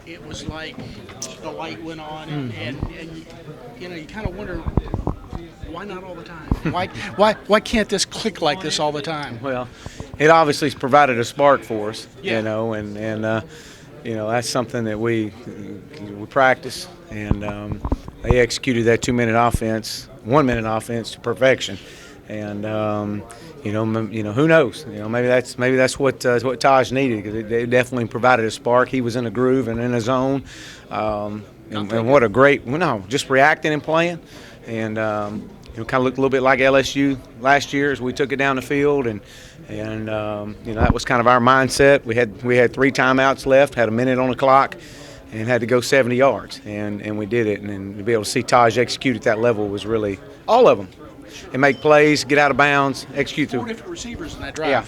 it was like the light went on, and you kind of wonder why not all the time? Why can't this click like this all the time? Well, it obviously has provided a spark for us, Yeah. and that's something that we practice, and they executed that 2-minute offense, 1-minute offense to perfection, and who knows? Maybe that's what Taj needed, because it definitely provided a spark. He was in a groove and in a zone, and what a great just reacting and playing, and kind of looked a little bit like LSU last year as we took it down the field, and that was kind of our mindset. We had 3 timeouts left, had a minute on the clock, and had to go 70 yards, and we did it. And to be able to see Taj execute at that level was really all of them, and make plays, get out of bounds, execute 4 different receivers in that drive. Yeah.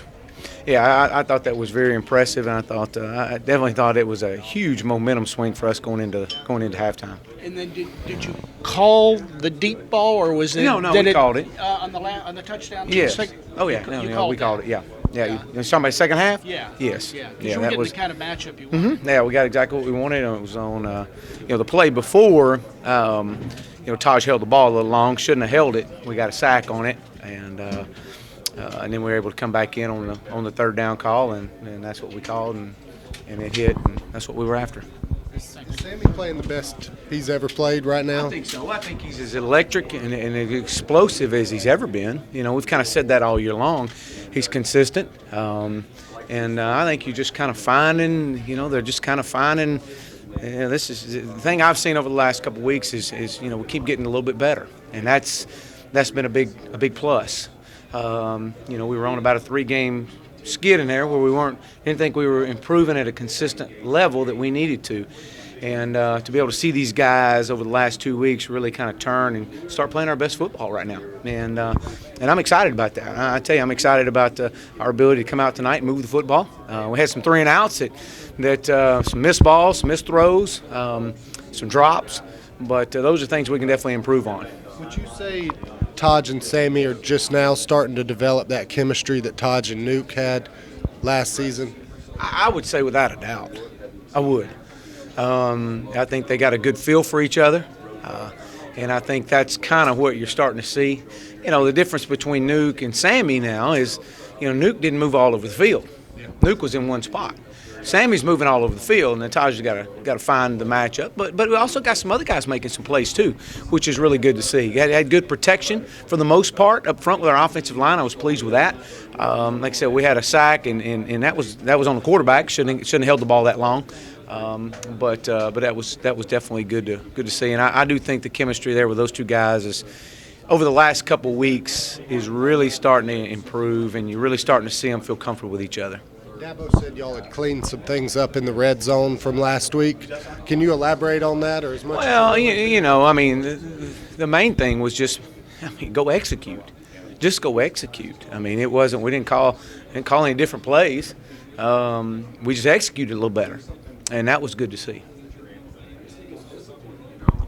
Yeah, I thought that was very impressive, and I definitely thought it was a huge momentum swing for us going into halftime. And then did you call the deep ball, or was it? No, we called it on the touchdown. Yes. We called it. Yeah. You talking about second half? Yeah. Yes. Yeah. Because you were getting the kind of matchup you wanted. Mm-hmm. Yeah, we got exactly what we wanted. And it was on the play before. Taj held the ball a little long. Shouldn't have held it. We got a sack on it, and then we were able to come back in on the third down call, and that's what we called, and it hit, and that's what we were after. Is Sammy playing the best he's ever played right now? I think so. I think he's as electric and as explosive as he's ever been. We've kind of said that all year long. He's consistent, and I think you're just kind of finding. They're just kind of finding. This is the thing I've seen over the last couple of weeks is we keep getting a little bit better, and that's been a big plus. We were on about a 3-game skid in there where didn't think we were improving at a consistent level that we needed to. And to be able to see these guys over the last 2 weeks really kind of turn and start playing our best football right now. And I'm excited about that. I tell you, I'm excited about our ability to come out tonight and move the football. We had some 3 and outs that some missed balls, some missed throws, some drops, but those are things we can definitely improve on. Would you say Taj and Sammy are just now starting to develop that chemistry that Taj and Nuke had last season? I would say without a doubt. I would. I think they got a good feel for each other, and I think that's kind of what you're starting to see. The difference between Nuke and Sammy now is, Nuke didn't move all over the field. Yeah. Nuke was in one spot. Sammy's moving all over the field, and then Taj's got to find the matchup. But we also got some other guys making some plays too, which is really good to see. Had good protection for the most part up front with our offensive line. I was pleased with that. Like I said, we had a sack, and that was on the quarterback. Shouldn't have held the ball that long. But that was definitely good to see. And I do think the chemistry there with those 2 guys is, over the last couple of weeks, is really starting to improve, and you're really starting to see them feel comfortable with each other. Dabo said y'all had cleaned some things up in the red zone from last week. Can you elaborate on that, or as much? Well, the main thing was just, go execute. Just go execute. It wasn't. We didn't call any different plays. We just executed a little better, and that was good to see.